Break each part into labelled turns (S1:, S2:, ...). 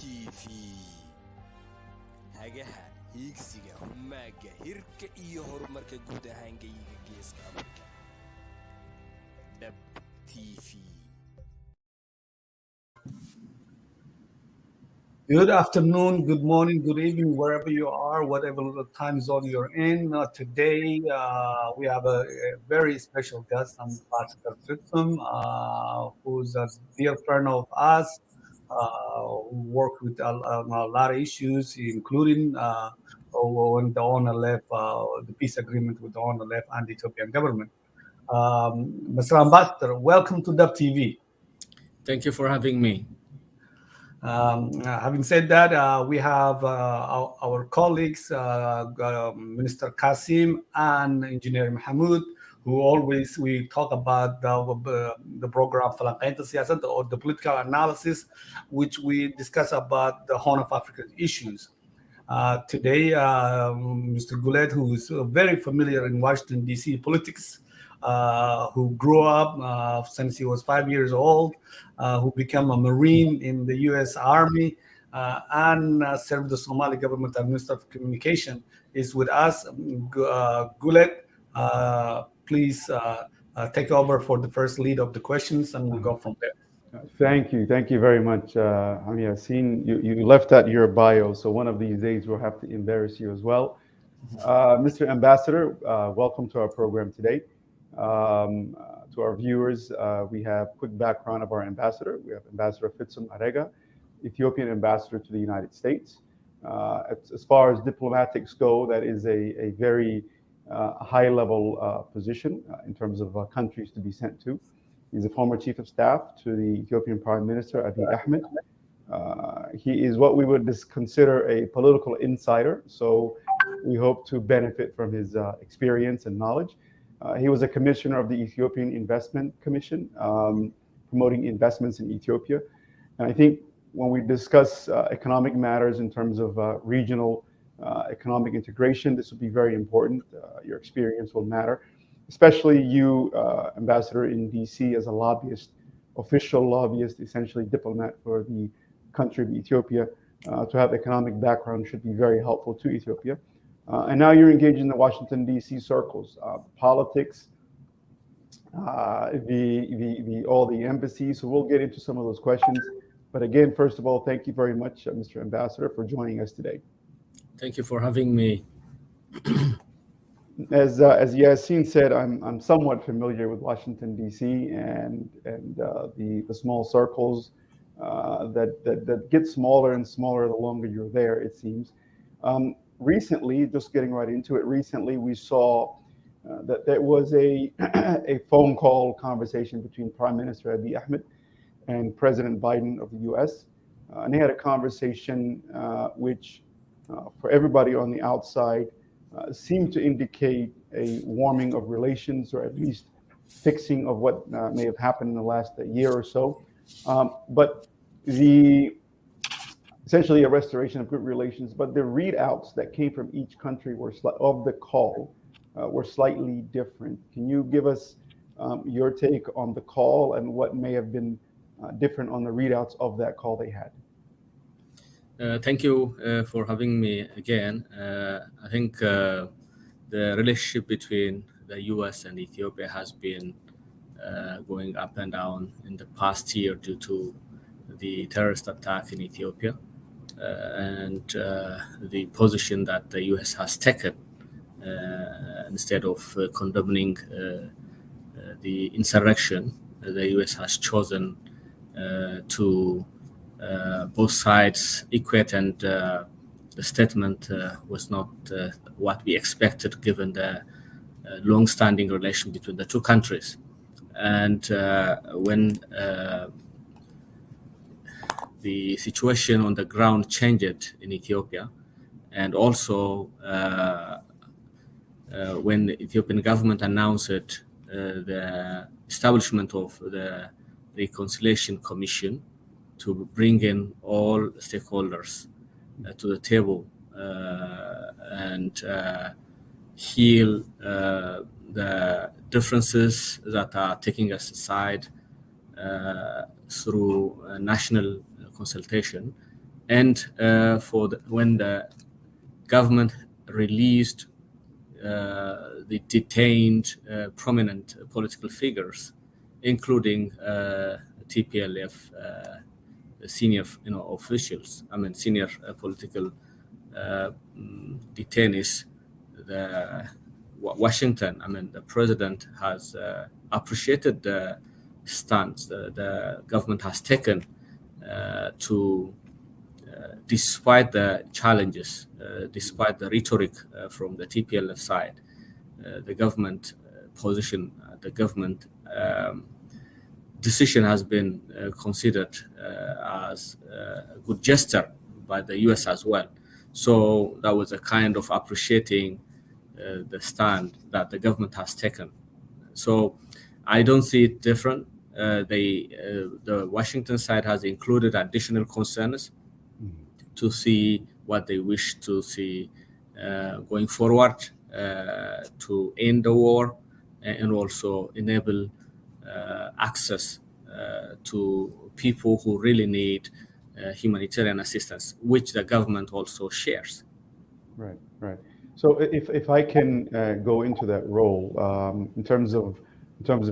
S1: TV hagaha hiigsiga humaaga hirka iyo horumarka guud ahaan geyiga geeska Afrika. Dhab TV.
S2: Good afternoon, good morning, good evening, wherever you are, whatever the time zone you're in. Today, we have a very special guest, Ambassador Fitsum, who's a dear friend of us, who worked with on a lot of issues, including when the owner left, the peace agreement with the owner left and the Ethiopian government. Mr. Ambassador, welcome to Dub TV.
S3: Thank you for having me.
S2: Having said that, we have our colleagues, Minister Kasim and Engineer Mahmoud, who always we talk about the program Falanqaynta Siyasat or the political analysis, which we discuss about the Horn of Africa issues. Today, Mr. Goulet, who is very familiar in Washington, D.C. politics, who grew up since he was 5 years old, who became a Marine in the U.S. Army, and served the Somali government as Minister of Communication, is with us. Goulet, please take over for the first lead of the questions, and we'll go from there.
S4: Thank you very much. I've seen you left out your bio, so one of these days we'll have to embarrass you as well. Mr. Ambassador, welcome to our program today. To our viewers, we have quick background of our ambassador. We have Ambassador Fitsum Arega, Ethiopian ambassador to the United States. As far as diplomatics go, that is a very high-level position in terms of countries to be sent to. He's a former chief of staff to the Ethiopian Prime Minister, Abiy Ahmed. He is what we would consider a political insider, so we hope to benefit from his experience and knowledge. He was a commissioner of the Ethiopian Investment Commission, promoting investments in Ethiopia. And I think when we discuss economic matters in terms of regional economic integration, this will be very important. Your experience will matter, especially you, Ambassador in DC, as a lobbyist, official lobbyist, essentially diplomat for the country of Ethiopia. To have economic background should be very helpful to Ethiopia. And now you're engaged in the Washington, D.C. circles, politics, all the embassies. So we'll get into some of those questions. But again, first of all, thank you very much, Mr. Ambassador, for joining us today.
S3: Thank you for having me.
S4: As Yassine said, I'm somewhat familiar with Washington, D.C. and the small circles that get smaller and smaller the longer you're there, it seems. Recently, just getting right into it, recently we saw that there was a phone call conversation between Prime Minister Abiy Ahmed and President Biden of the U.S. And they had a conversation which, for everybody on the outside, seemed to indicate a warming of relations, or at least fixing of what may have happened in the last year or so. But essentially a restoration of good relations, but the readouts that came from each country of the call were slightly different. Can you give us your take on the call and what may have been different on the readouts of that call they had?
S3: Thank you for having me again. I think the relationship between the US and Ethiopia has been going up and down in the past year due to the terrorist attack in Ethiopia. And the position that the U.S. has taken, instead of condemning the insurrection, the U.S. has chosen to both sides equate, and the statement was not what we expected given the long-standing relation between the two countries. And when the situation on the ground changed in Ethiopia, and also when the Ethiopian government announced the establishment of the Reconciliation Commission to bring in all stakeholders to the table and heal the differences that are taking us aside through national consultation. and when the government released the detained prominent political figures, including TPLF senior officials, senior political detainees. Washington, the president has appreciated the stance the government has taken to, despite the challenges, despite the rhetoric from the TPLF side, the government position, the government decision has been considered as a good gesture by the US as well. So that was a kind of appreciating the stand that the government has taken. So I don't see it different. The Washington side has included additional concerns to see what they wish to see going forward to end the war and also enable access to people who really need humanitarian assistance, which the government also shares.
S4: Right, right. So if I can go into that role in terms of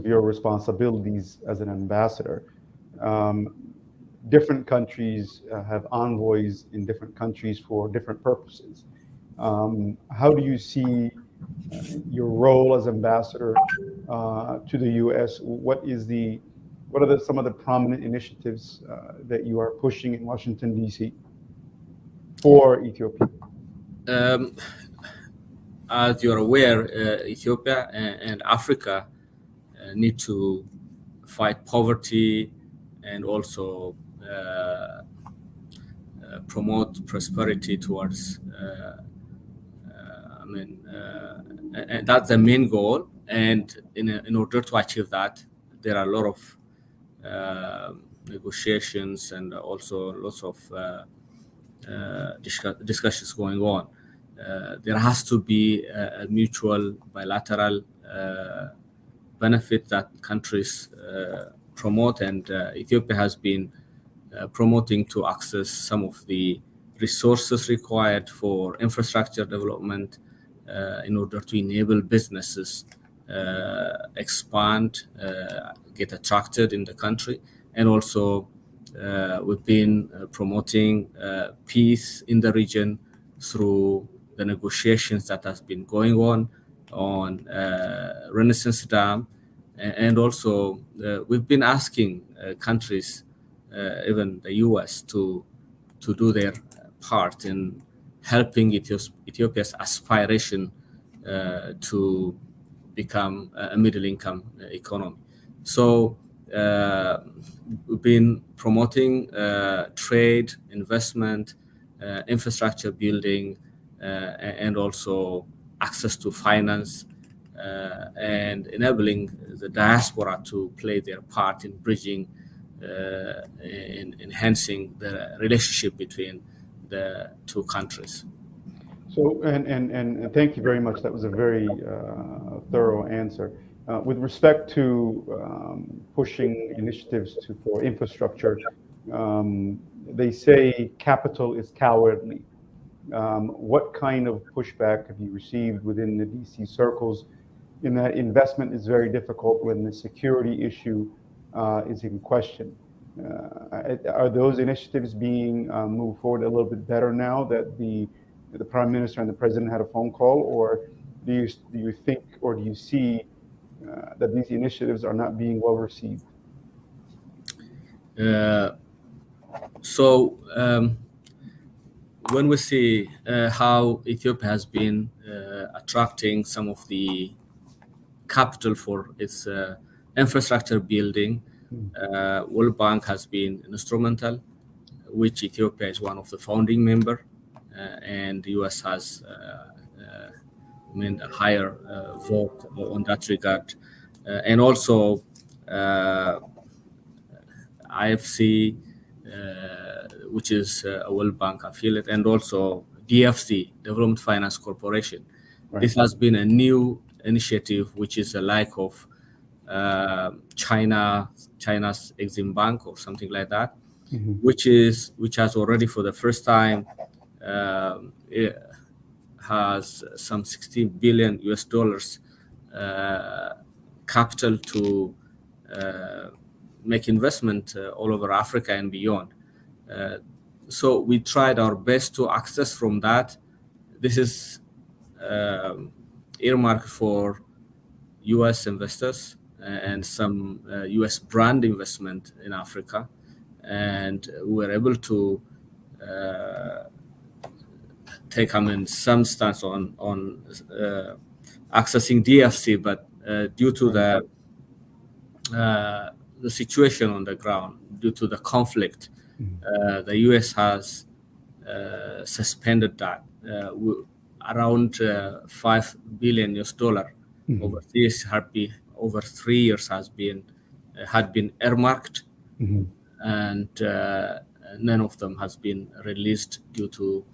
S4: your responsibilities as an ambassador, different countries have envoys in different countries for different purposes. How do you see your role as ambassador to the U.S.? What are some of the prominent initiatives that you are pushing in Washington, D.C. for Ethiopia?
S3: As you're aware, Ethiopia and Africa need to fight poverty and also promote prosperity towards, and that's the main goal. And in order to achieve that, there are a lot of negotiations and also lots of discussions going on. There has to be a mutual bilateral benefit that countries promote, and Ethiopia has been promoting to access some of the resources required for infrastructure development in order to enable businesses expand, get attracted in the country, and also we've been promoting peace in the region through the negotiations that has been going on Renaissance Dam, and also we've been asking countries, even the US, to do their part in helping Ethiopia's aspiration to become a middle-income economy. So we've been promoting trade, investment, infrastructure building, and also access to finance, and enabling the diaspora to play their part in bridging, in enhancing the relationship between the two countries.
S4: So, and thank you very much. That was a very thorough answer. With respect to pushing initiatives for infrastructure, they say capital is cowardly. What kind of pushback have you received within the DC circles in that investment is very difficult when the security issue is in question? Are those initiatives being moved forward a little bit better now that the Prime Minister and the President had a phone call, or do you think, or do you see that these initiatives are not being well received?
S3: When we see how Ethiopia has been attracting some of the capital for its infrastructure building, World Bank has been instrumental, which Ethiopia is one of the founding members, and the US has made a higher vote on that regard. And also IFC, which is a World Bank affiliate, and also DFC, Development Finance Corporation. Right. This has been a new initiative, which is alike of China's Exim Bank or something like that. which has already for the first time it has some 16 billion US dollars capital to make investment all over Africa and beyond. So we tried our best to access from that. This is earmarked for US investors and some US brand investment in Africa. And we were able to take some stance on accessing DFC, but due to the situation on the ground, due to the conflict, the US has suspended that. Around $5 billion US over this over 3 years had been earmarked, and none of them has been released due to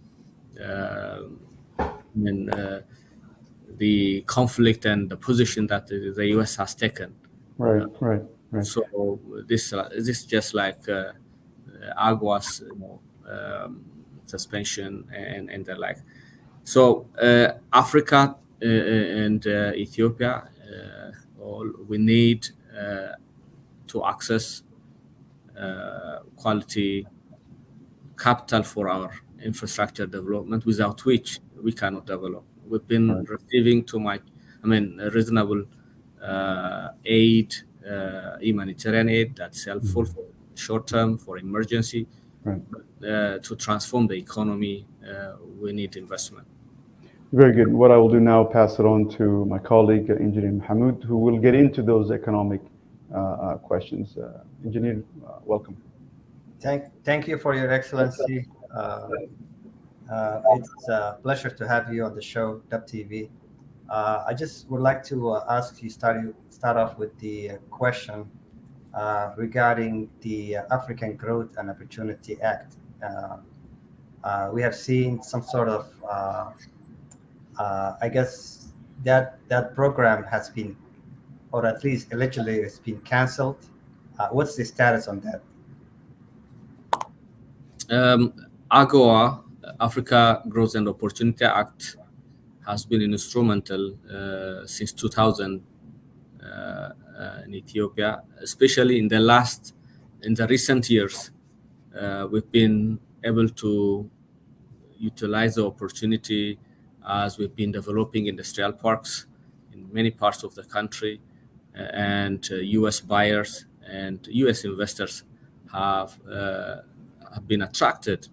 S3: the conflict and the position that the US has taken.
S4: Right.
S3: So this is just like AGOA's suspension and the like. So Africa and Ethiopia, we need to access quality capital for our infrastructure development, without which we cannot develop. We've been receiving reasonable aid, humanitarian aid that's helpful for short term, for emergency. But to transform the economy, we need investment.
S4: Very good. What I will do now, pass it on to my colleague, Engineer Mahmoud, who will get into those economic questions. Engineer, welcome.
S5: Thank you for your excellency. It's a pleasure to have you on the show, Dub TV. I just would like to ask you, start off with the question regarding the African Growth and Opportunity Act. We have seen some sort of, I guess that program has been, or at least allegedly it's been canceled. What's the status on that?
S3: AGOA, Africa Growth and Opportunity Act, has been instrumental since 2000 in Ethiopia, especially in the recent years. We've been able to utilize the opportunity as we've been developing industrial parks in many parts of the country, and US buyers and US investors have been attracted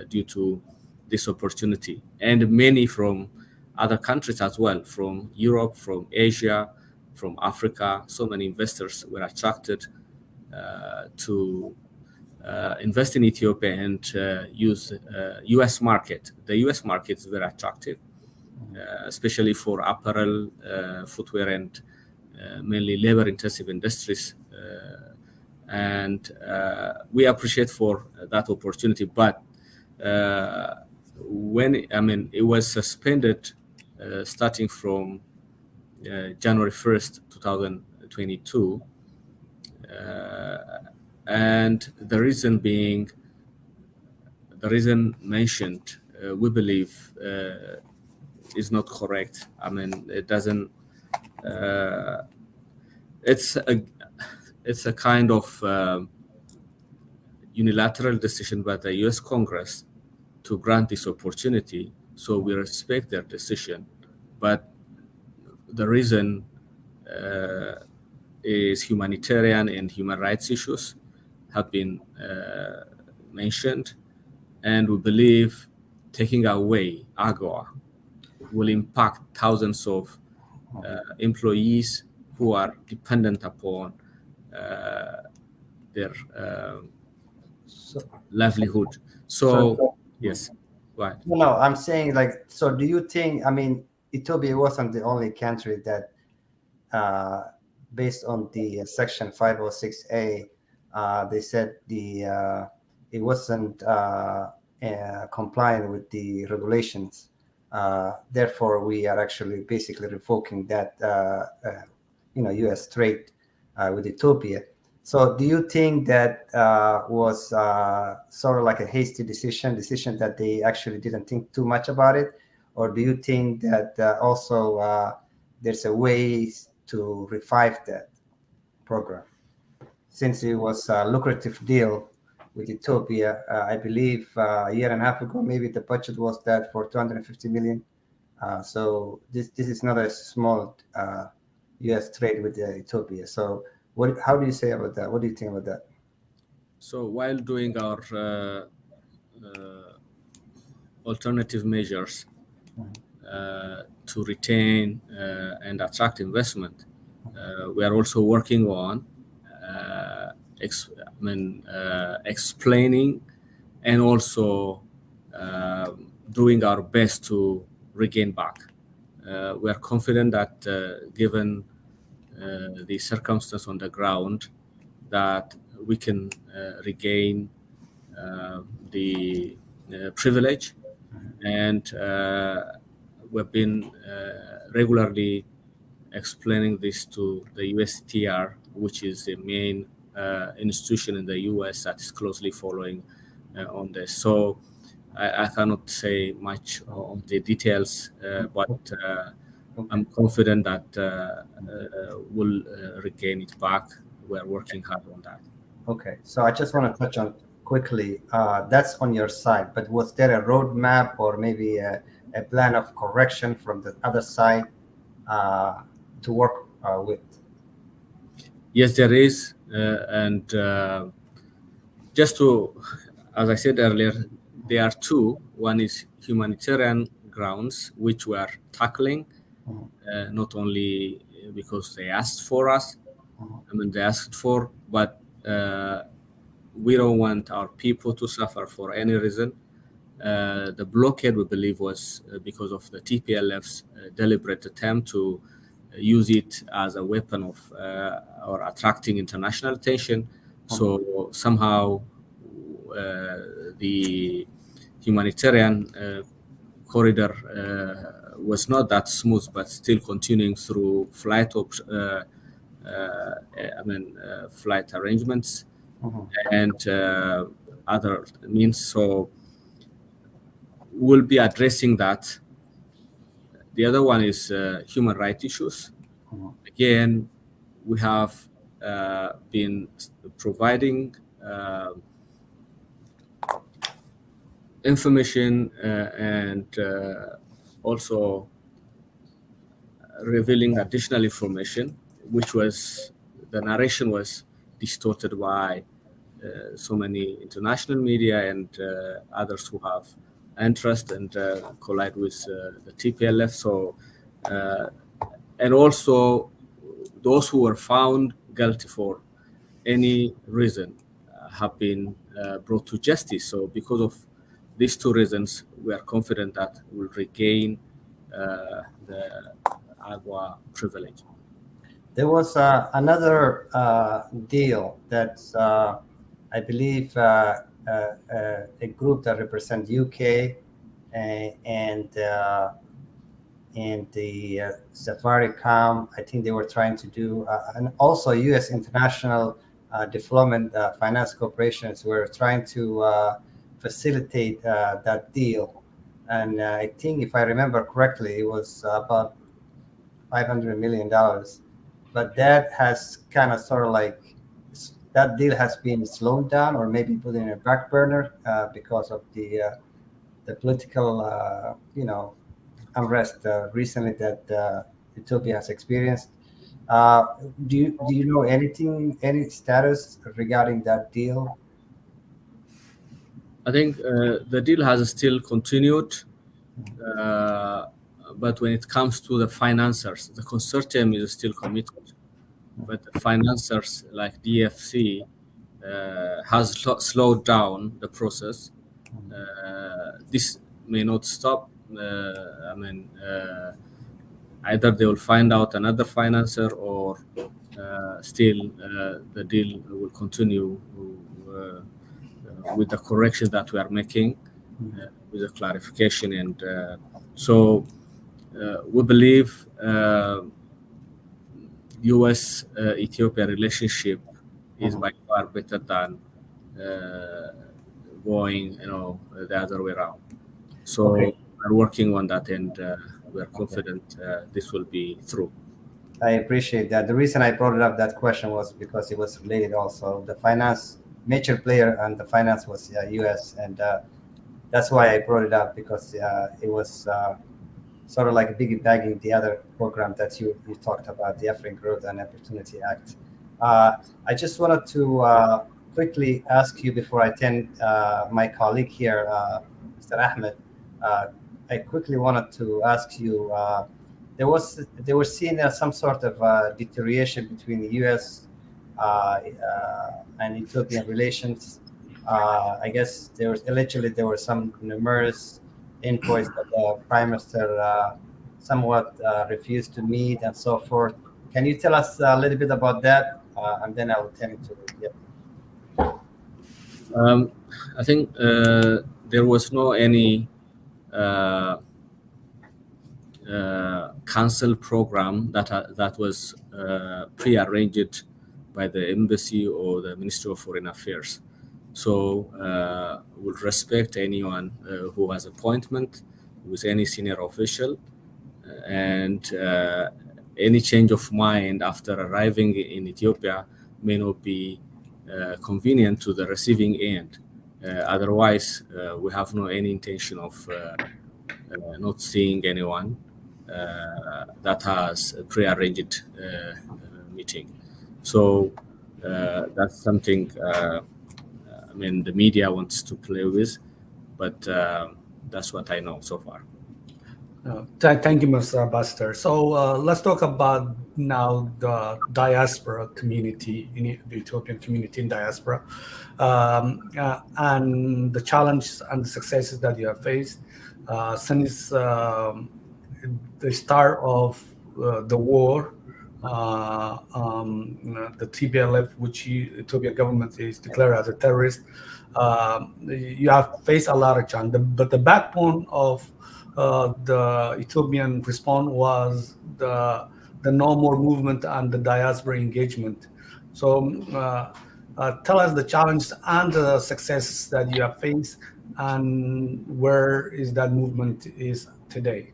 S3: due to this opportunity, and many from other countries as well, from Europe, from Asia, from Africa. So many investors were attracted to invest in Ethiopia and use US market. The US market is very attractive, especially for apparel, footwear, and mainly labor-intensive industries. And we appreciate for that opportunity. But it was suspended starting from January 1st, 2022. And the reason mentioned, we believe, is not correct. It doesn't. It's a kind of unilateral decision by the U.S. Congress to grant this opportunity. So we respect their decision, but the reason is humanitarian and human rights issues have been mentioned, and we believe taking away AGOA will impact thousands of employees who are dependent upon their livelihood. So yes, right.
S5: No, I'm saying, like, so do you think, Ethiopia wasn't the only country that, based on the Section 506A, they said it wasn't compliant with the regulations. Therefore, we are actually basically revoking that, U.S. trade with Ethiopia. So do you think that was sort of like a hasty decision that they actually didn't think too much about it? Or do you think that also there's a way to revive that program? Since it was a lucrative deal with Ethiopia, I believe a year and a half ago, maybe the budget was that for 250 million. So this is not a small U.S. trade with Ethiopia. So how do you say about that? What do you think about that?
S3: So while doing our alternative measures to retain and attract investment, we are also working on explaining and also doing our best to regain back. We are confident that given the circumstance on the ground, that we can regain the privilege, and we've been regularly explaining this to the USTR, which is the main institution in the US that is closely following on this. So I cannot say much on the details, but I'm confident that we'll regain it back. We're working hard on that.
S5: Okay, so I just want to touch on quickly, that's on your side, but was there a roadmap or maybe a plan of correction from the other side to work with?
S3: Yes, there is. And just to, as I said earlier, there are two. One is humanitarian grounds, which we are tackling, not only because they asked for us, they asked for, but we don't want our people to suffer for any reason. The blockade, we believe, was because of the TPLF's deliberate attempt to use it as a weapon of or attracting international attention. So somehow the humanitarian corridor was not that smooth, but still continuing through flight flight arrangements and other means. So we'll be addressing that. The other one is human rights issues. Again, we have been providing information and also revealing additional information, which was, the narration was distorted by so many international media and others who have interest and collide with the TPLF. So, and also those who were found guilty for any reason have been brought to justice. So because of these two reasons, we are confident that we'll regain the AGWA privilege.
S5: There was another deal that I believe a group that represents UK and the Safaricom, I think they were trying to do, and also U.S. International Development Finance Corporations were trying to facilitate that deal. And I think, if I remember correctly, it was about $500 million. But that has kind of sort of like, that deal has been slowed down or maybe put in a back burner because of the political, unrest recently that Ethiopia has experienced. Do you know any status regarding that deal?
S3: I think the deal has still continued, but when it comes to the financiers, the consortium is still committed. But the financiers like DFC has slowed down the process. This may not stop. Either they will find out another financer, or still the deal will continue with the correction that we are making, with the clarification. And so we believe U.S. Ethiopia relationship is by far better than going, the other way around. So we're working on that, and we're confident this will be through.
S5: I appreciate that. The reason I brought it up, that question, was because it was related also. The finance, major player and the finance was U.S. And that's why I brought it up, because it was sort of like piggybacking the other program that you talked about, the African Growth and Opportunity Act. I just wanted to quickly ask you before I turn my colleague here, Mr. Ahmed. I quickly wanted to ask you, they were seeing some sort of deterioration between the U.S. And Ethiopian relations. I guess allegedly there were some numerous invoice that the Prime Minister somewhat refused to meet and so forth. Can you tell us a little bit about that? And then I will turn it to you.
S3: I think there was no any council program that was pre-arranged by the embassy or the Ministry of Foreign Affairs. So we'll respect anyone who has appointment with any senior official, and any change of mind after arriving in Ethiopia may not be convenient to the receiving end. Otherwise, we have no any intention of not seeing anyone that has a pre-arranged meeting. So that's something the media wants to play with, but that's what I know so far.
S2: Thank you, Mr. Ambassador. So let's talk about now the diaspora community, the Ethiopian community in diaspora, and the challenges and the successes that you have faced since the start of the war. The TPLF, which the Ethiopian government is declared as a terrorist, you have faced a lot of challenges. But the backbone of the Ethiopian response was the No More movement and the diaspora engagement. So tell us the challenges and the successes that you have faced, and where is that movement is today.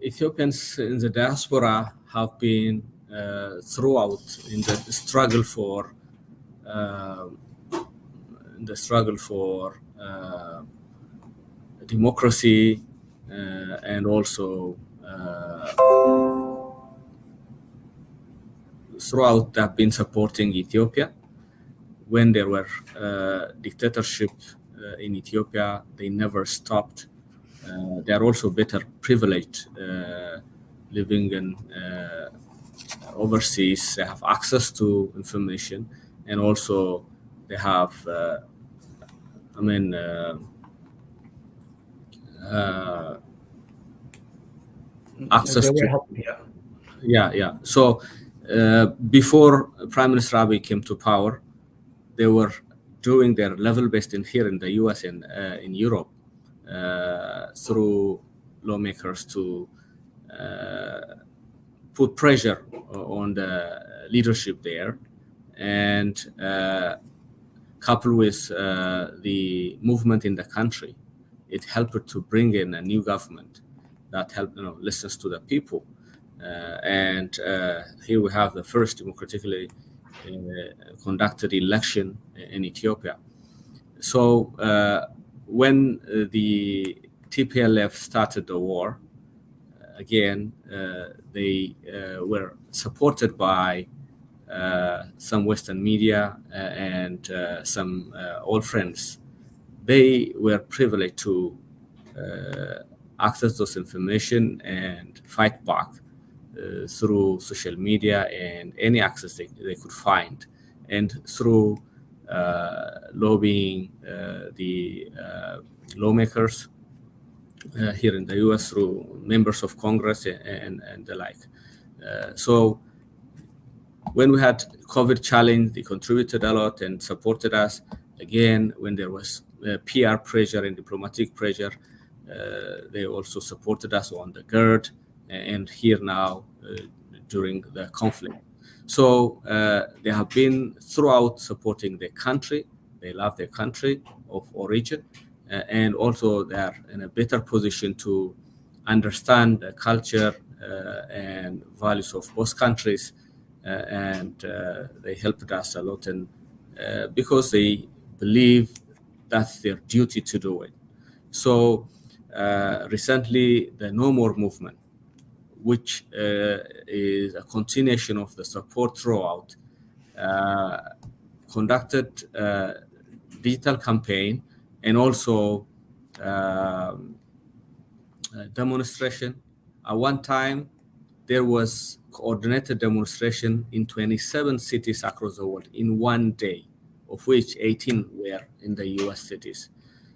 S3: Ethiopians in the diaspora have been throughout in the struggle for democracy, and also throughout have been supporting Ethiopia. When there were dictatorship in Ethiopia, they never stopped. They are also better privileged living in overseas. They have access to information, and also they have access to So before Prime Minister Abiy came to power, they were doing their level best here in the US and in Europe through lawmakers to put pressure on the leadership there, and coupled with the movement in the country, it helped to bring in a new government that listens to the people. And here we have the first democratically conducted election in Ethiopia. So when the TPLF started the war, again, they were supported by some Western media and some old friends. They were privileged to access those information and fight back through social media and any access they could find, and through lobbying the lawmakers here in the US, through members of Congress and the like. So when we had COVID challenge, they contributed a lot and supported us. Again, when there was PR pressure and diplomatic pressure, they also supported us on the GERD, and here now during the conflict. So they have been throughout supporting their country. They love their country of origin, and also they are in a better position to understand the culture and values of both countries, and they helped us a lot, and because they believe that's their duty to do it. So recently, the No More movement, which is a continuation of the support throughout, conducted a digital campaign and also a demonstration. At one time, there was coordinated demonstration in 27 cities across the world in one day, of which 18 were in the US cities.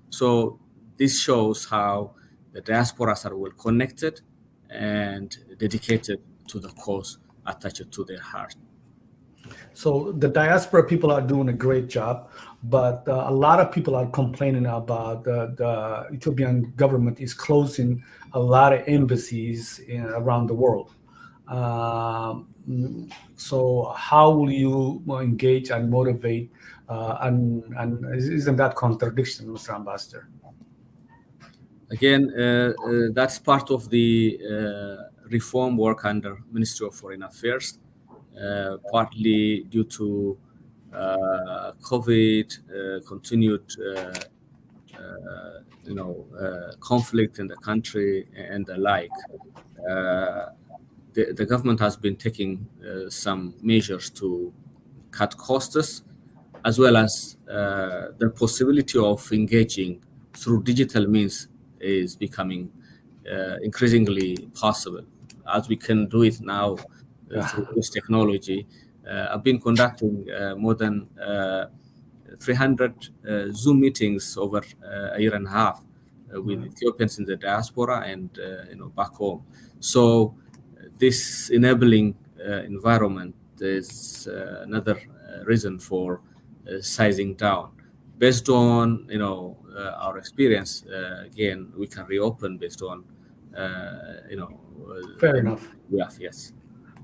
S3: So this shows how the diasporas are well connected and dedicated to the cause attached to their heart.
S2: So the diaspora people are doing a great job, but a lot of people are complaining about the Ethiopian government is closing a lot of embassies around the world. So how will you engage and motivate? And isn't that contradiction, Mr. Ambassador?
S3: Again, that's part of the reform work under Ministry of Foreign Affairs, partly due to COVID, continued conflict in the country and the like. The government has been taking some measures to cut costs, as well as the possibility of engaging through digital means is becoming increasingly possible, as we can do it now through this technology. I've been conducting more than 300 Zoom meetings over a year and a half with Ethiopians in the diaspora and back home. So this enabling environment is another reason for sizing down. Based on our experience, again, we can reopen based on
S2: Fair enough.
S3: Yes.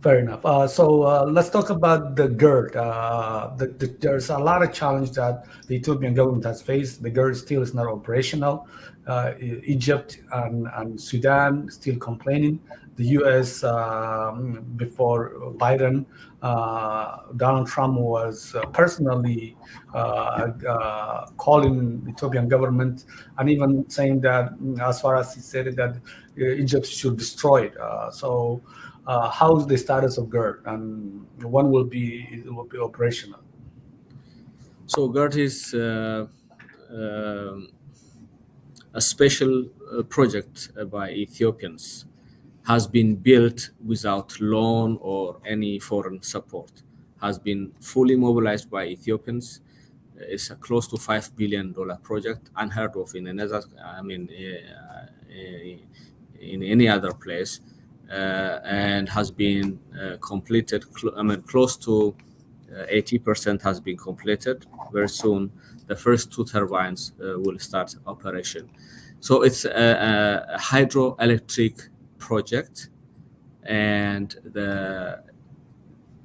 S2: Fair enough. So let's talk about the GERD. There's a lot of challenge that the Ethiopian government has faced. The GERD still is not operational. Egypt and Sudan still complaining. The U.S. Before Biden, Donald Trump was personally calling the Ethiopian government and even saying that, as far as he said, that Egypt should destroy it. So how is the status of GERD, and when will be operational?
S3: So GERD is a special project by Ethiopians, has been built without loan or any foreign support, has been fully mobilized by Ethiopians. It's a close to $5 billion project, unheard of in another, in any other place, and has been completed. Close to 80% has been completed. Very soon, the first 2 turbines will start operation. So it's a hydroelectric project, and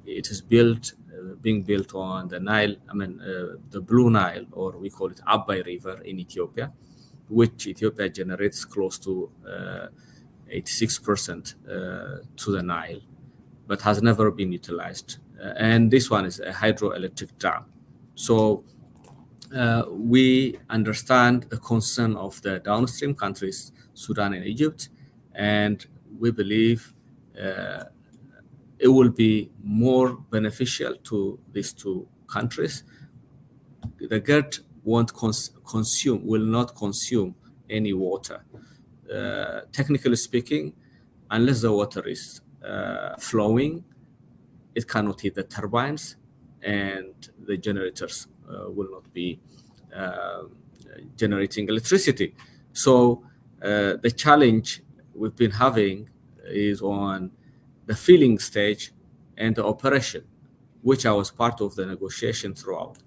S3: it is being built on the Nile, the Blue Nile, or we call it Abai River in Ethiopia, which Ethiopia generates close to 86% to the Nile, but has never been utilized. And this one is a hydroelectric dam. So we understand the concern of the downstream countries, Sudan and Egypt, and we believe it will be more beneficial to these 2 countries. The GERD will not consume any water. Technically speaking, unless the water is flowing, it cannot hit the turbines, and the generators will not be generating electricity. So the challenge we've been having is on the filling stage and the operation, which I was part of the negotiation throughout.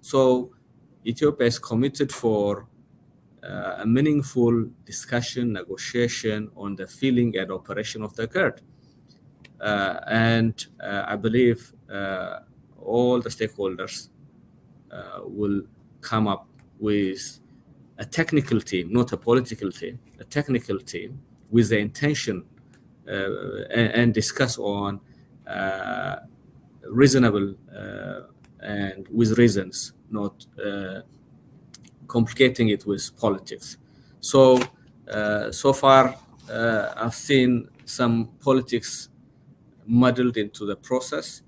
S3: So Ethiopia is committed for a meaningful discussion, negotiation on the filling and operation of the GERD. And I believe all the stakeholders will come up with a technical team, not a political team, a technical team with the intention and discuss on reasonable and with reasons, not complicating it with politics. So, so far, I've seen some politics muddled into the process.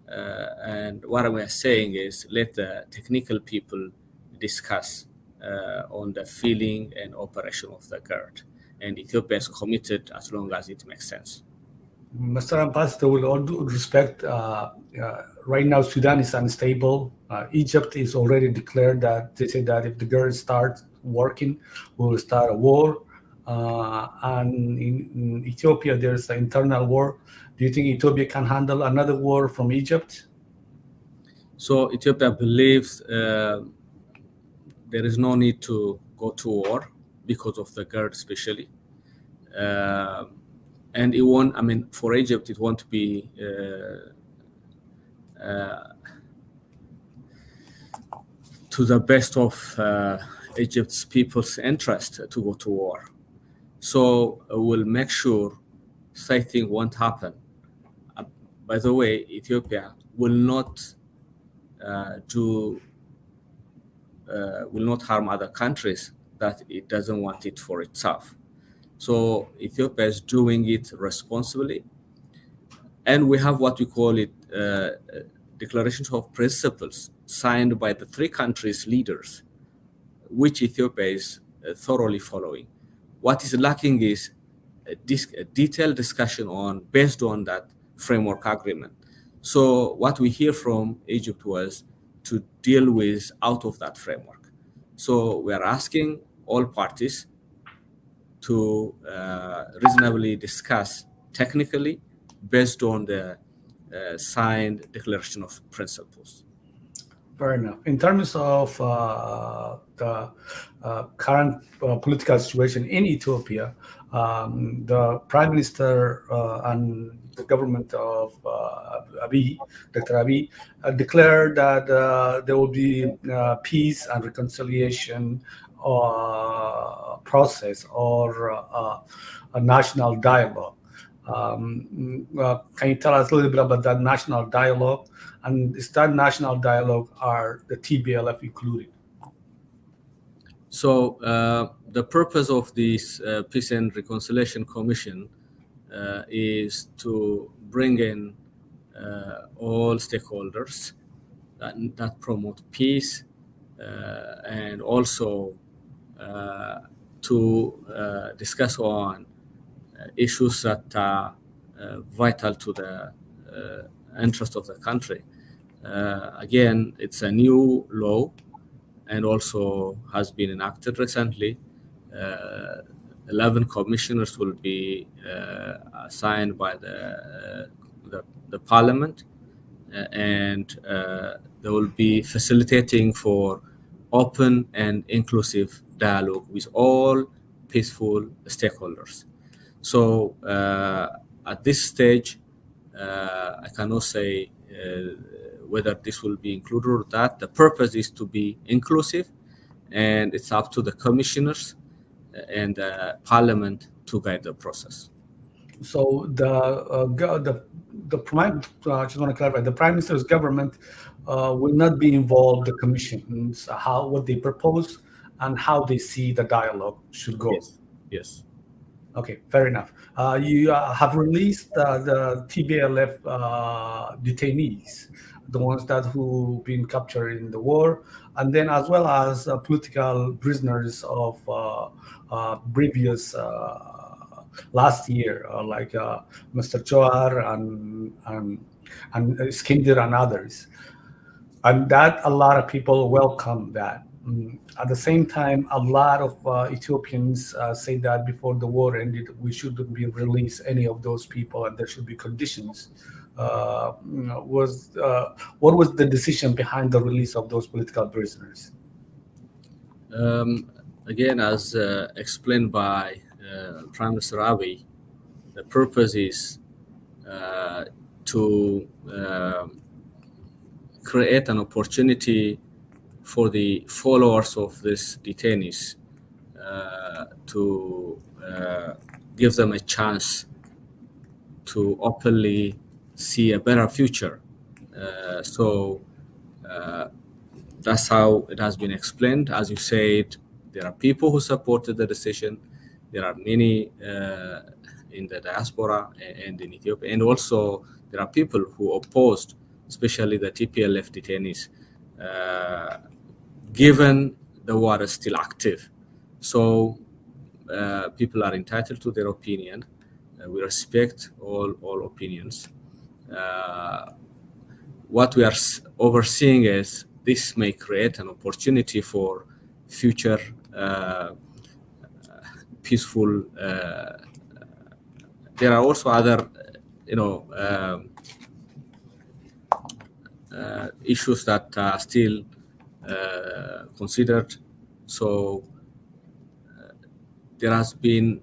S3: And what we are saying is let the technical people discuss on the feeling and operation of the GERD. And Ethiopia is committed as long as it makes sense.
S2: Mr. Ambassador, with all due respect, right now Sudan is unstable. Egypt is already declared that they say that if the GERD starts working, we'll start a war. And in Ethiopia, there's an internal war. Do you think Ethiopia can handle another war from Egypt?
S3: So Ethiopia believes there is no need to go to war because of the GERD especially. And it won't, I mean, for Egypt, it won't be to the best of Egypt's people's interest to go to war. So we'll make sure such thing won't happen. By the way, Ethiopia will not will not harm other countries that it doesn't want it for itself. So Ethiopia is doing it responsibly. And we have what we call it declarations of principles signed by the three countries' leaders, which Ethiopia is thoroughly following. What is lacking is a detailed discussion based on that framework agreement. So what we hear from Egypt was to deal with out of that framework. So we are asking all parties to reasonably discuss technically based on the signed declaration of principles.
S2: Fair enough. In terms of the current political situation in Ethiopia, the Prime Minister and the government of Dr. Abiy, declared that there will be peace and reconciliation process or a national dialogue. Can you tell us a little bit about that national dialogue? And is that national dialogue are the TPLF included?
S3: So the purpose of this Pcn Reconciliation Commission is to bring in all stakeholders that promote peace and also to discuss on issues that are vital to the interest of the country. Again, it's a new law and also has been enacted recently. 11 commissioners will be assigned by the parliament, and they will be facilitating for open and inclusive dialogue with all peaceful stakeholders. So at this stage, I cannot say whether this will be included or not. The purpose is to be inclusive, and it's up to the commissioners and the parliament to guide the process.
S2: So the prime, I just want to clarify, the Prime Minister's government will not be involved. The commissions, what they propose and how they see the dialogue should go.
S3: Yes.
S2: Okay, fair enough. You have released the TPLF detainees, the ones that who been captured in the war, and then as well as political prisoners of previous last year, like Mr. Johar and Iskender and others, and that a lot of people welcome that. At the same time, a lot of Ethiopians say that before the war ended, we shouldn't be release any of those people, and there should be conditions. What was the decision behind the release of those political prisoners?
S3: Again, as explained by Prime Minister Abiy, the purpose is to create an opportunity for the followers of these detainees to give them a chance to openly see a better future. So that's how it has been explained. As you said, there are people who supported the decision. There are many in the diaspora and in Ethiopia, and also there are people who opposed, especially the TPLF detainees, given the war is still active. So people are entitled to their opinion. We respect all opinions. What we are overseeing is this may create an opportunity for future peaceful. There are also other, issues that are still considered. So there has been,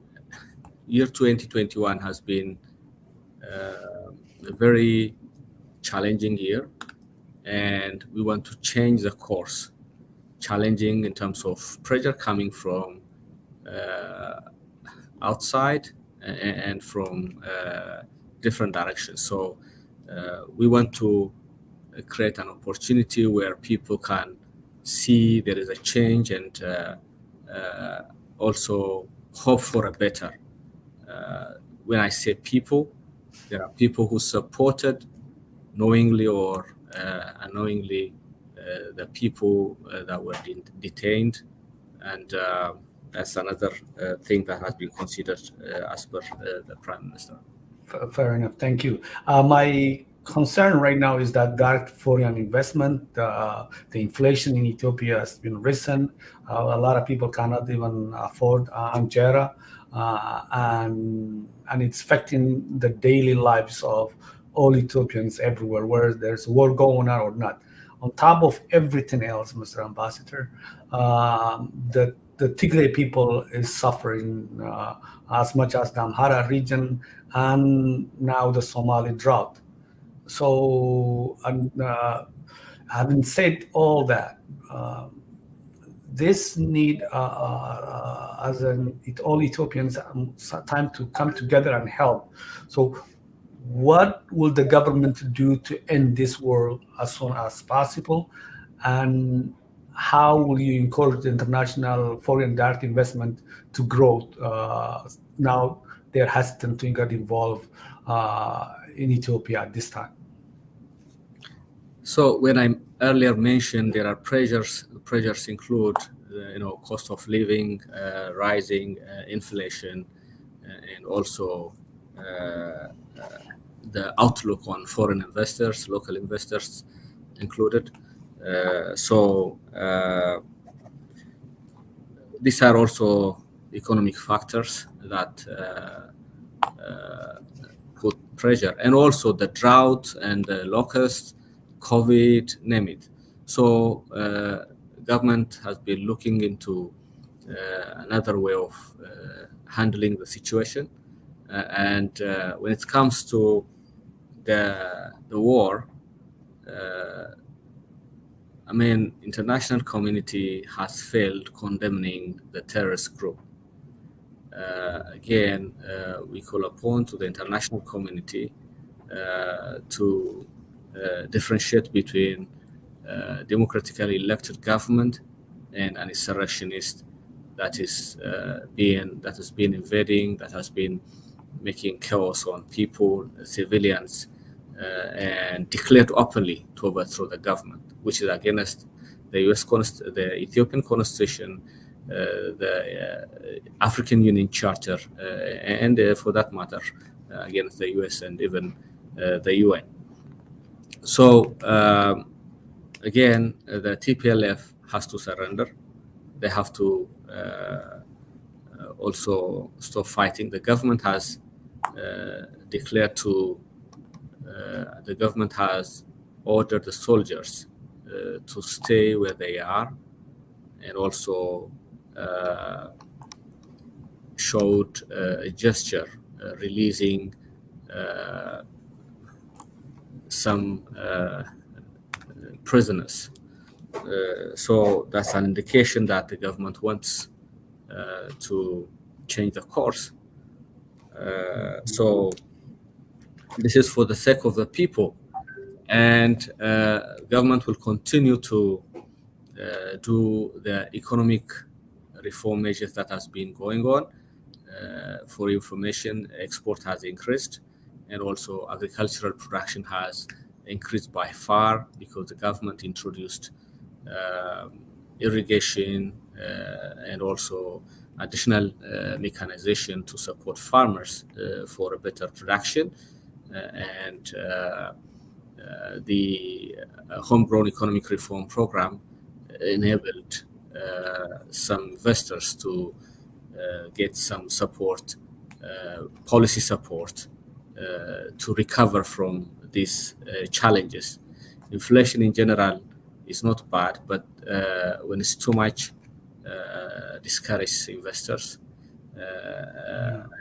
S3: year 2021 has been a very challenging year, and we want to change the course. Challenging in terms of pressure coming from outside and from different directions. So we want to create an opportunity where people can see there is a change and also hope for a better. When I say people, there are people who supported knowingly or unknowingly the people that were detained, and that's another thing that has been considered as per the Prime Minister.
S2: Fair enough. Thank you. My concern right now is that direct foreign investment, the inflation in Ethiopia has been risen. A lot of people cannot even afford Angera, and it's affecting the daily lives of all Ethiopians everywhere, whether there's war going on or not. On top of everything else, Mr. Ambassador, the Tigray people is suffering as much as the Amhara region and now the Somali drought. So, having said all that, this need all Ethiopians time to come together and help. So, what will the government do to end this war as soon as possible, and how will you encourage the international foreign direct investment to grow? Now they're hesitant to get involved in Ethiopia at this time.
S3: So when I earlier mentioned there are pressures include cost of living, rising inflation, and also the outlook on foreign investors, local investors included. So these are also economic factors that put pressure, and also the drought and the locusts, COVID, name it. So government has been looking into another way of handling the situation. And when it comes to the war, international community has failed condemning the terrorist group. Again, we call upon to the international community to differentiate between democratically elected government and an insurrectionist that has been invading, that has been making chaos on people, civilians, and declared openly to overthrow the government, which is against the the Ethiopian Constitution, the African Union Charter, and for that matter, against the US and even the UN. So again, the TPLF has to surrender. They have to also stop fighting. The government has declared the government has ordered the soldiers to stay where they are, and also showed a gesture releasing some prisoners. So that's an indication that the government wants to change the course. So this is for the sake of the people, and government will continue to do the economic reform measures that has been going on. For information, export has increased, and also agricultural production has increased by far because the government introduced irrigation and also additional mechanization to support farmers for a better production, and the homegrown economic reform program enabled some investors to get some support, policy support, to recover from these challenges. Inflation in general is not bad, but when it's too much, discourages investors.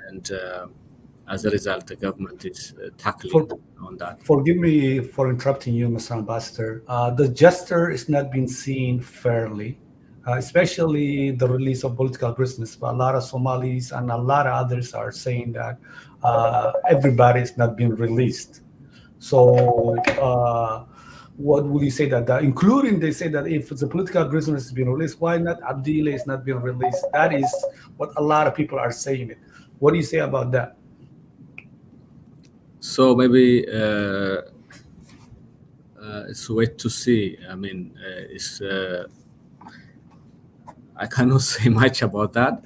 S3: And as a result, the government is tackling on that.
S2: Forgive me for interrupting you, Mr. Ambassador. The gesture is not being seen fairly, especially the release of political prisoners. A lot of Somalis and a lot of others are saying that everybody is not being released. So what would you say that, including they say that if the political prisoner is being released, why not Abdile is not being released? That is what a lot of people are saying it. What do you say about that?
S3: So maybe it's a wait to see. I mean, I cannot say much about that.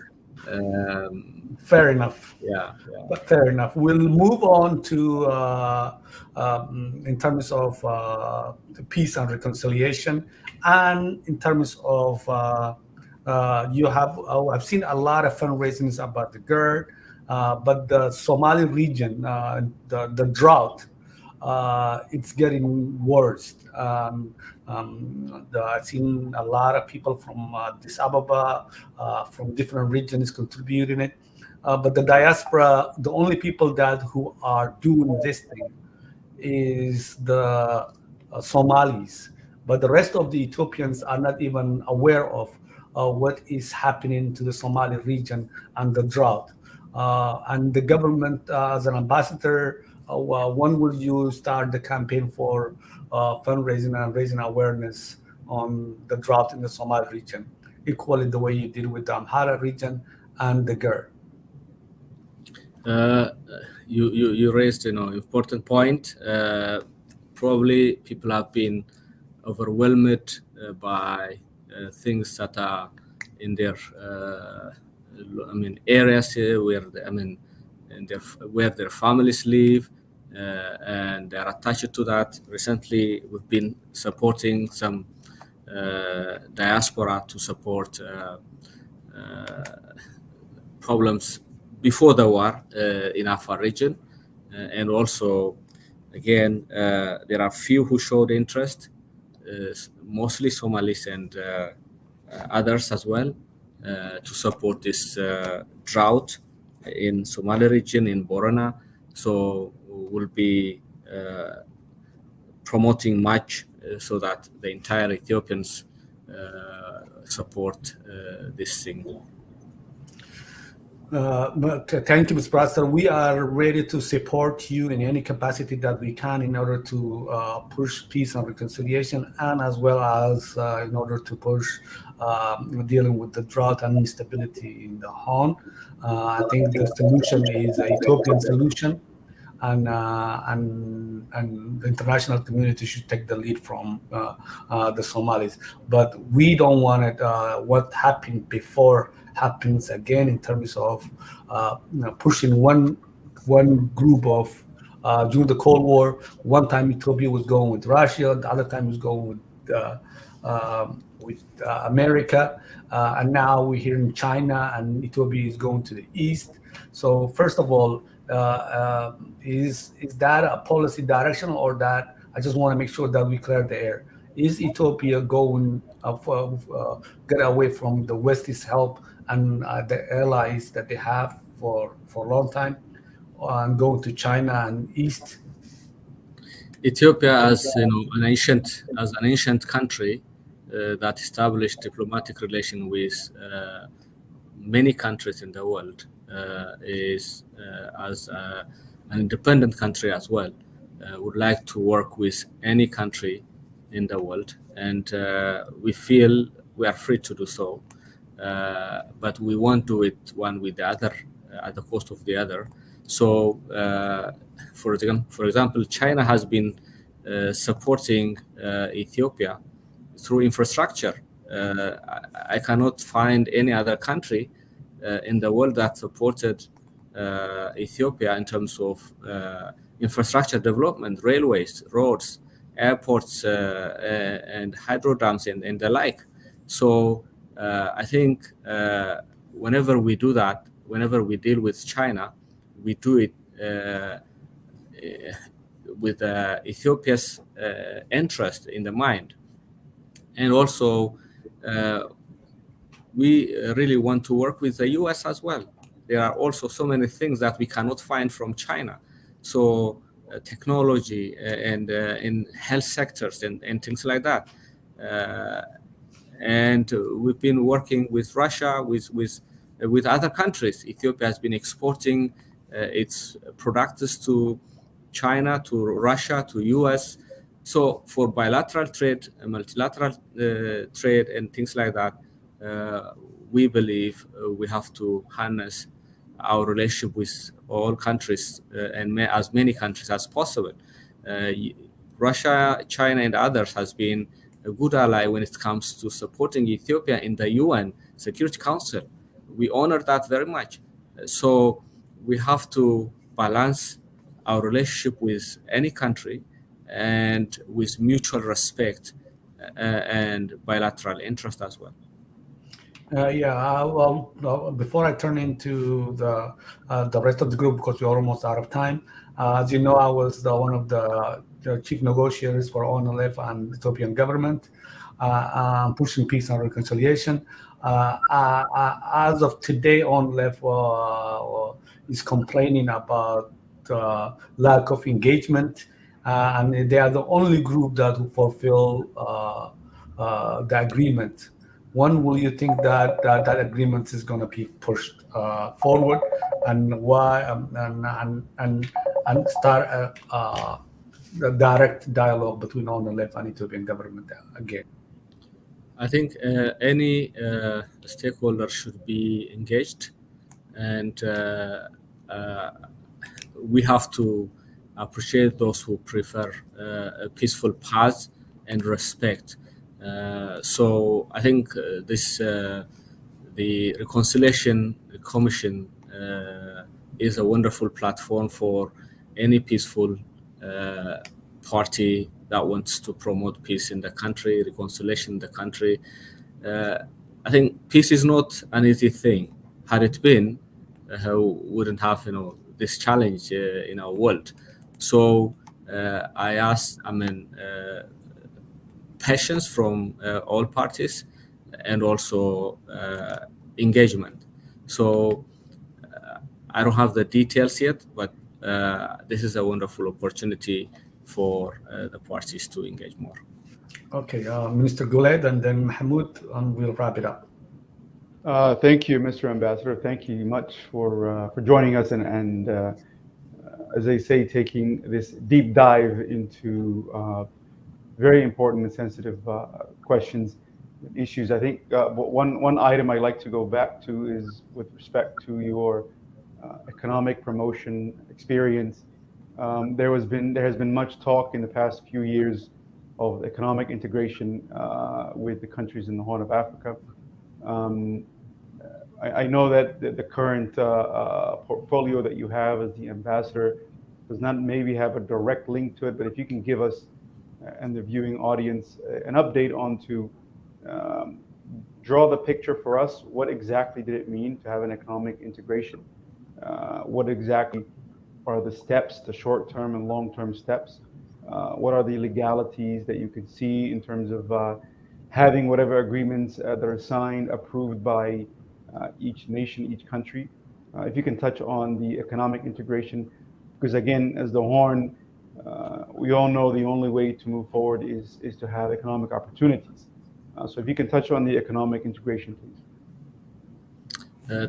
S2: Fair enough.
S3: Yeah.
S2: But fair enough. We'll move on to in terms of the peace and reconciliation, and in terms of you have I've seen a lot of fundraisings about the GERD, but the Somali region, the drought, it's getting worse. I've seen a lot of people from Addis Ababa, from different regions contributing it. But the diaspora, the only people who are doing this thing is the Somalis. But the rest of the Ethiopians are not even aware of what is happening to the Somali region and the drought. And the government, as an ambassador, when will you start the campaign for fundraising and raising awareness on the drought in the Somali region, equally the way you did with the Amhara region and the GER?
S3: You raised an important point. Probably people have been overwhelmed by things that are in their areas where their families live, and they are attached to that. Recently, we've been supporting some diaspora to support problems before the war in Afar region, and also, again, there are few who showed interest, mostly Somalis and others as well, to support this drought in Somali region, in Borana. So we'll be promoting much so that the entire Ethiopians support this thing.
S2: Thank you, Mr. Pastor. We are ready to support you in any capacity that we can in order to push peace and reconciliation, and as well as in order to push dealing with the drought and instability in the Horn. I think the solution is an Ethiopian solution, and the international community should take the lead from the Somalis. But we don't want it. What happened before happens again in terms of pushing one group of during the Cold War. One time Ethiopia was going with Russia, the other time was going with America, and now we're here in China, and Ethiopia is going to the east. So first of all, is that a policy direction, or that I just want to make sure that we clear the air? Is Ethiopia going get away from the West's help and the allies that they have for a long time, and going to China and East?
S3: Ethiopia, as an ancient country that established diplomatic relation with many countries in the world, is as an independent country as well, would like to work with any country in the world, and we feel we are free to do so, but we won't do it one with the other at the cost of the other. So, for example, China has been supporting Ethiopia through infrastructure. I cannot find any other country in the world that supported Ethiopia in terms of infrastructure development, railways, roads, airports, and hydro dams, and the like. So I think whenever we do that, whenever we deal with China, we do it with Ethiopia's interest in the mind. And also, we really want to work with the US as well. There are also so many things that we cannot find from China. So technology and in health sectors and things like that. And we've been working with Russia, with other countries. Ethiopia has been exporting its products to China, to Russia, to US. So for bilateral trade, multilateral trade, and things like that, we believe we have to harness our relationship with all countries and as many countries as possible. Russia, China, and others has been a good ally when it comes to supporting Ethiopia in the UN Security Council. We honor that very much. So we have to balance our relationship with any country and with mutual respect and bilateral interest as well.
S2: Well, before I turn into the rest of the group, because we're almost out of time, as you know, I was one of the chief negotiators for ONLF and Ethiopian government, pushing peace and reconciliation. As of today, ONLF is complaining about lack of engagement, and they are the only group that will fulfill the agreement. When will you think that agreement is going to be pushed forward, and why, and start the direct dialogue between ONLF and Ethiopian government again?
S3: I think any stakeholder should be engaged, and we have to appreciate those who prefer a peaceful path and respect. So I think the Reconciliation Commission is a wonderful platform for any peaceful party that wants to promote peace in the country, reconciliation in the country. I think peace is not an easy thing. Had it been, wouldn't have this challenge in our world. So I ask, patience from all parties, and also engagement. So I don't have the details yet, but this is a wonderful opportunity for the parties to engage more.
S2: Okay, Minister Guled, and then Mahmoud, and we'll wrap it up.
S4: Thank you, Mr. Ambassador. Thank you much for joining us and as they say, taking this deep dive into very important and sensitive questions, issues. I think one item I'd like to go back to is with respect to your economic promotion experience. There has been much talk in the past few years of economic integration with the countries in the Horn of Africa. I know that the current portfolio that you have as the ambassador does not maybe have a direct link to it, but if you can give us and the viewing audience an update on to draw the picture for us. What exactly did it mean to have an economic integration? What exactly are the steps, the short-term and long-term steps? What are the legalities that you could see in terms of having whatever agreements that are signed, approved by each nation, each country? If you can touch on the economic integration, because again, as the Horn, we all know the only way to move forward is to have economic opportunities. So if you can touch on the economic integration, please.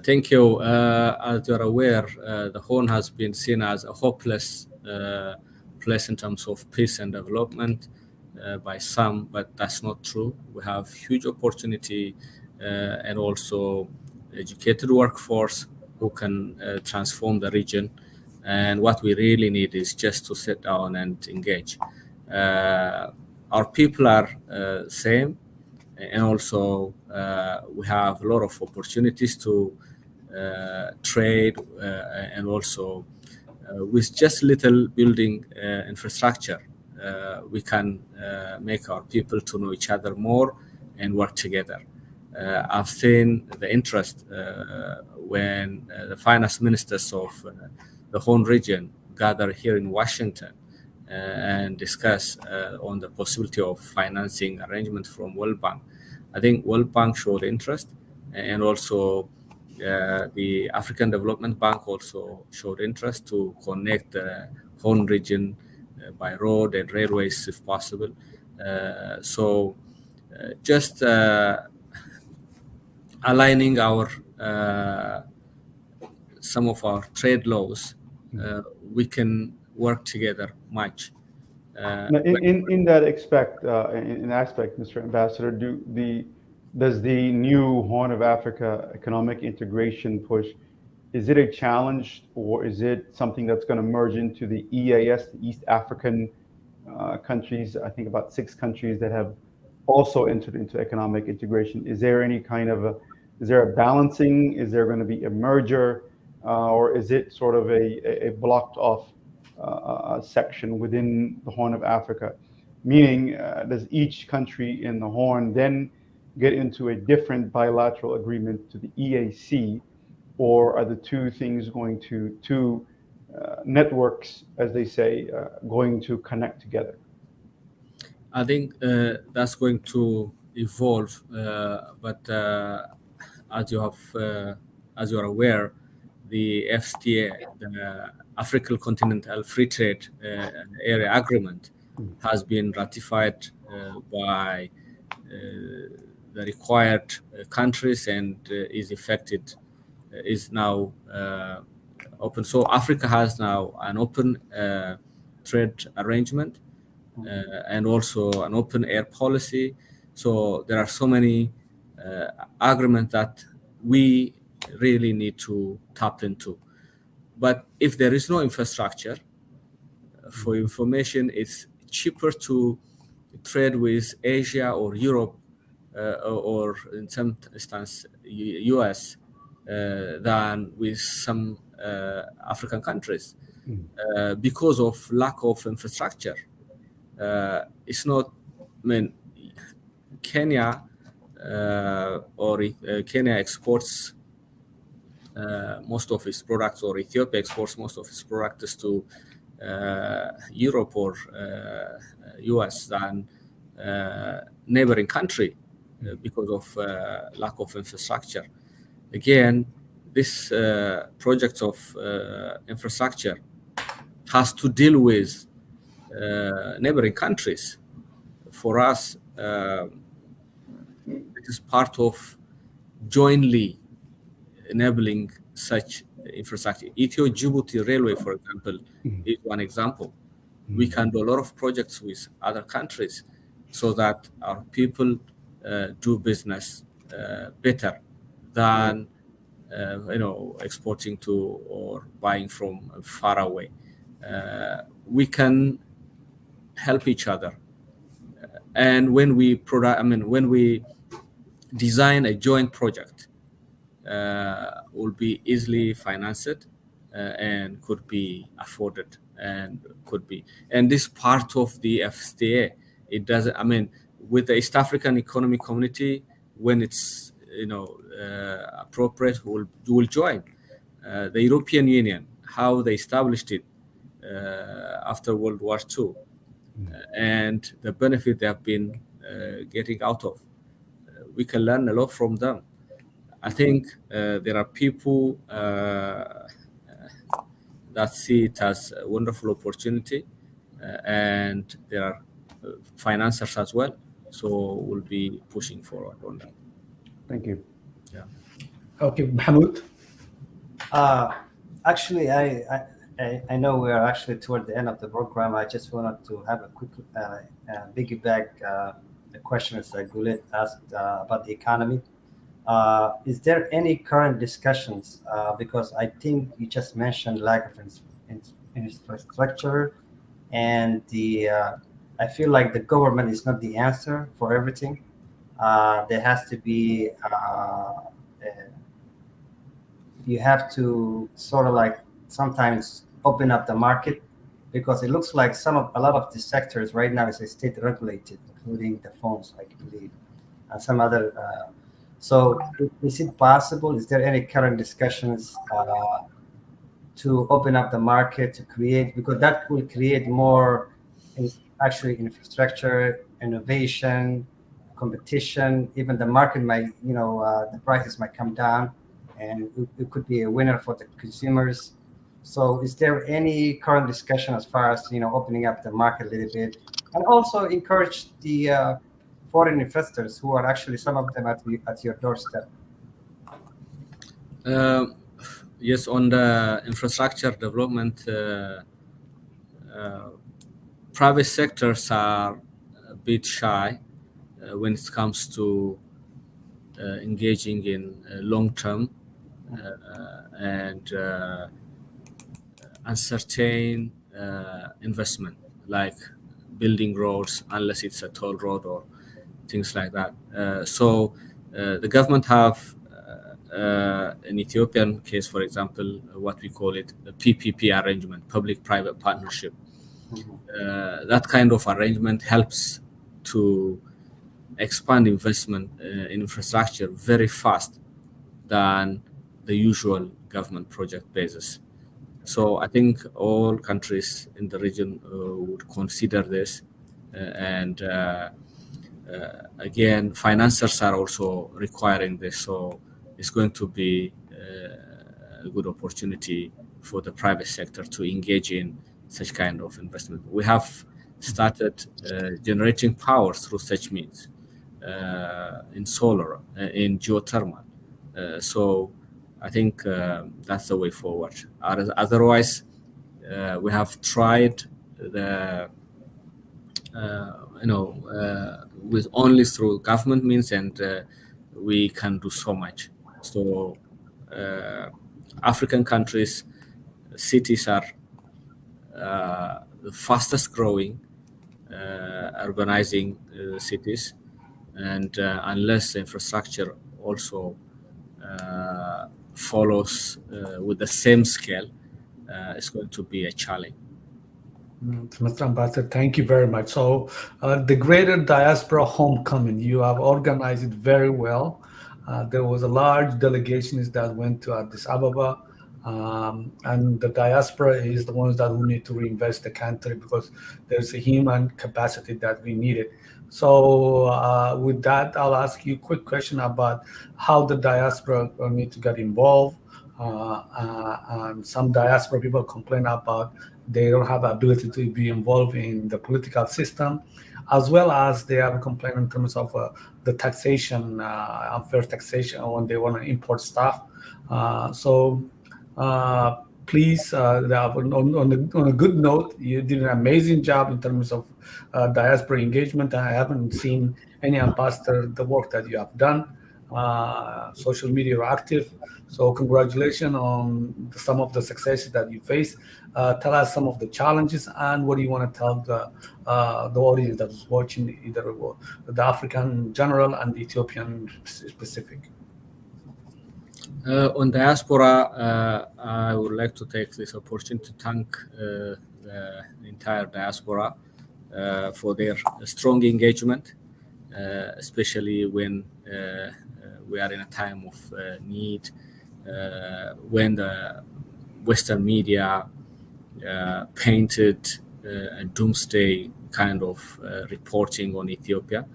S3: Thank you. As you're aware, the Horn has been seen as a hopeless place in terms of peace and development by some, but that's not true. We have huge opportunity and also educated workforce who can transform the region. And what we really need is just to sit down and engage. Our people are same, and also we have a lot of opportunities to trade and also with just little building infrastructure, we can make our people to know each other more and work together. I've seen the interest when the finance ministers of the Horn region gather here in Washington and discuss on the possibility of financing arrangement from World Bank. I think World Bank showed interest, and also the African Development Bank also showed interest to connect the Horn region by road and railways if possible. So just aligning our some of our trade laws, we can work together much.
S4: In that aspect, Mr. Ambassador, does the new Horn of Africa economic integration push, is it a challenge, or is it something that's going to merge into the EAS, the East African countries? I think about 6 countries that have also entered into economic integration. Is there any kind of is there a balancing? Is there going to be a merger, or is it sort of a blocked off section within the Horn of Africa? Meaning, does each country in the Horn then get into a different bilateral agreement to the EAC, or are the two things going to networks, as they say, going to connect together?
S3: I think that's going to evolve, but as you are aware, the FTA, the African Continental Free Trade Area Agreement, has been ratified by the required countries and is now open. So Africa has now an open trade arrangement and also an open air policy. So there are so many agreements that we really need to tap into. But if there is no infrastructure, for information, it's cheaper to trade with Asia or Europe or in some instance US than with some African countries because of lack of infrastructure. It's not, I mean, Kenya Kenya exports most of its products, or Ethiopia exports most of its products to Europe or US than neighboring country because of lack of infrastructure. Again, this project of infrastructure has to deal with neighboring countries. For us, it is part of jointly enabling such infrastructure. Ethio-Djibouti Railway, for example, is one example. We can do a lot of projects with other countries so that our people do business better than exporting to or buying from far away. We can help each other, and when we design a joint project, will be easily financed and could be afforded and this part of the FTA. It doesn't, with the East African Economic Community, when it's appropriate, we'll join. The European Union, how they established it after World War II, and the benefit they have been getting out of, we can learn a lot from them. I think there are people that see it as a wonderful opportunity and there are financiers as well. So we'll be pushing forward on that.
S4: Thank you.
S3: Yeah.
S2: Okay, Mahmoud.
S5: Actually, I know we are actually toward the end of the program. I just wanted to have a quick piggyback the questions that Gulet asked about the economy. Is there any current discussions? Because I think you just mentioned lack of infrastructure, and I feel like the government is not the answer for everything. There has to be you have to sort of like sometimes open up the market, because it looks like a lot of the sectors right now is state regulated, including the phones, I believe, and some other. So is it possible? Is there any current discussions to open up the market to create, because that will create more actually infrastructure, innovation, competition. Even the market might, the prices might come down, and it could be a winner for the consumers. So is there any current discussion as far as opening up the market a little bit, and also encourage the foreign investors who are actually some of them at your doorstep?
S3: Yes, on the infrastructure development, private sectors are a bit shy when it comes to engaging in long-term and uncertain investment, like building roads, unless it's a toll road or things like that. So the government have, in Ethiopian case, for example, what we call it a PPP arrangement, public-private partnership. That kind of arrangement helps to expand investment in infrastructure very fast than the usual government project basis. So I think all countries in the region would consider this, and again, financiers are also requiring this. So it's going to be a good opportunity for the private sector to engage in such kind of investment. We have started generating power through such means in solar, in geothermal. So I think that's the way forward. Otherwise, we have tried with only through government means, and we can do so much. So African countries, cities are the fastest growing urbanizing cities, and unless the infrastructure also follows with the same scale, it's going to be a challenge.
S2: Mr. Ambassador, thank you very much. So the Greater Diaspora Homecoming, you have organized it very well. There was a large delegation that went to Addis Ababa, and the diaspora is the ones that we need to reinvest the country, because there's a human capacity that we needed. So with that, I'll ask you a quick question about how the diaspora need to get involved. And some diaspora people complain about they don't have the ability to be involved in the political system, as well as they have a complaint in terms of the taxation, unfair taxation when they want to import stuff. Please, on a good note, you did an amazing job in terms of diaspora engagement. I haven't seen any ambassador the work that you have done. Social media are active. So congratulations on some of the successes that you face. Tell us some of the challenges, and what do you want to tell the audience that is watching, either the African in general and the Ethiopian specific.
S3: On diaspora, I would like to take this opportunity to thank the entire diaspora for their strong engagement, especially when we are in a time of need, when the Western media painted a doomsday kind of reporting on Ethiopia.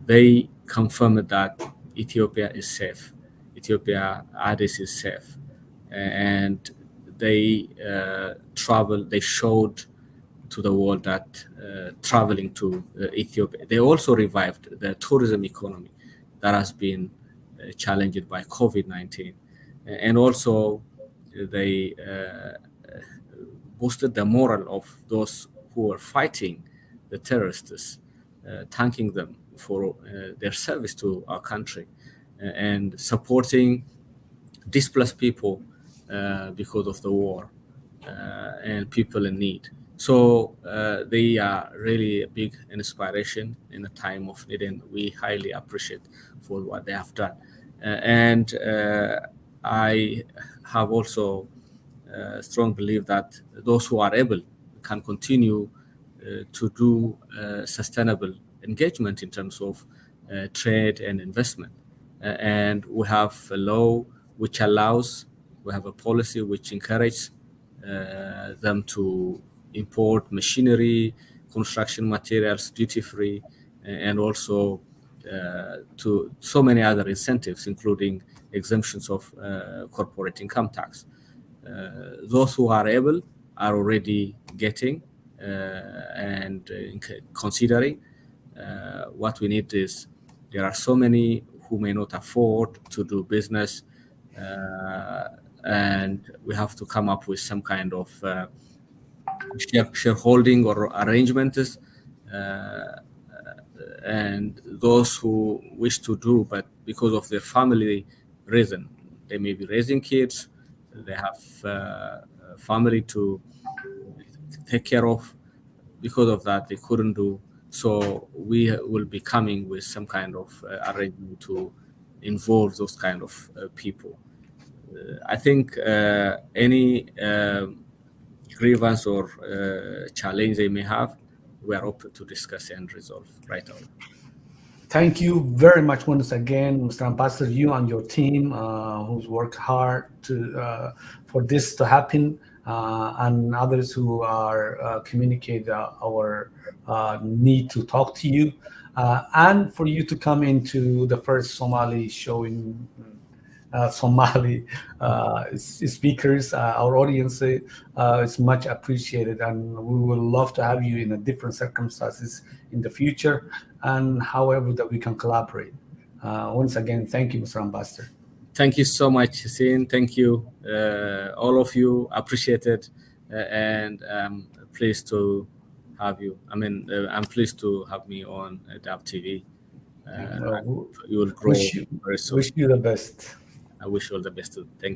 S3: They confirmed that Ethiopia is safe. Ethiopia, Addis is safe. And they traveled, they showed to the world that traveling to Ethiopia. They also revived the tourism economy that has been challenged by COVID-19, and also they boosted the moral of those who were fighting the terrorists, thanking them for their service to our country and supporting displaced people because of the war and people in need. So they are really a big inspiration in a time of need, and we highly appreciate for what they have done. And I have also strong belief that those who are able can continue to do sustainable engagement in terms of trade and investment. And we have a law which allows, we have a policy which encourages them to import machinery, construction materials duty-free, and also to so many other incentives, including exemptions of corporate income tax. Those who are able are already getting and considering. What we need is, there are so many who may not afford to do business, and we have to come up with some kind of shareholding or arrangements, and those who wish to do, but because of their family reason, they may be raising kids, they have family to take care of. Because of that, they couldn't do. So we will be coming with some kind of arrangement to involve those kind of people. I think any grievance or challenge they may have, we are open to discuss and resolve right away.
S2: Thank you very much once again, Mr. Ambassador, you and your team who's worked hard to for this to happen, and others who are communicate our need to talk to you, and for you to come into the first Somali showing Somali speakers, our audience is much appreciated, and we will love to have you in a different circumstances in the future, and however that we can collaborate. Once again, thank you, Mr. Ambassador.
S3: Thank you so much, Hussein. Thank you, all of you. Appreciate it, and I'm pleased to have you. I'm pleased to have me on DAB TV. You will grow very soon.
S2: Wish you the best.
S3: I wish you all the best too. Thank you.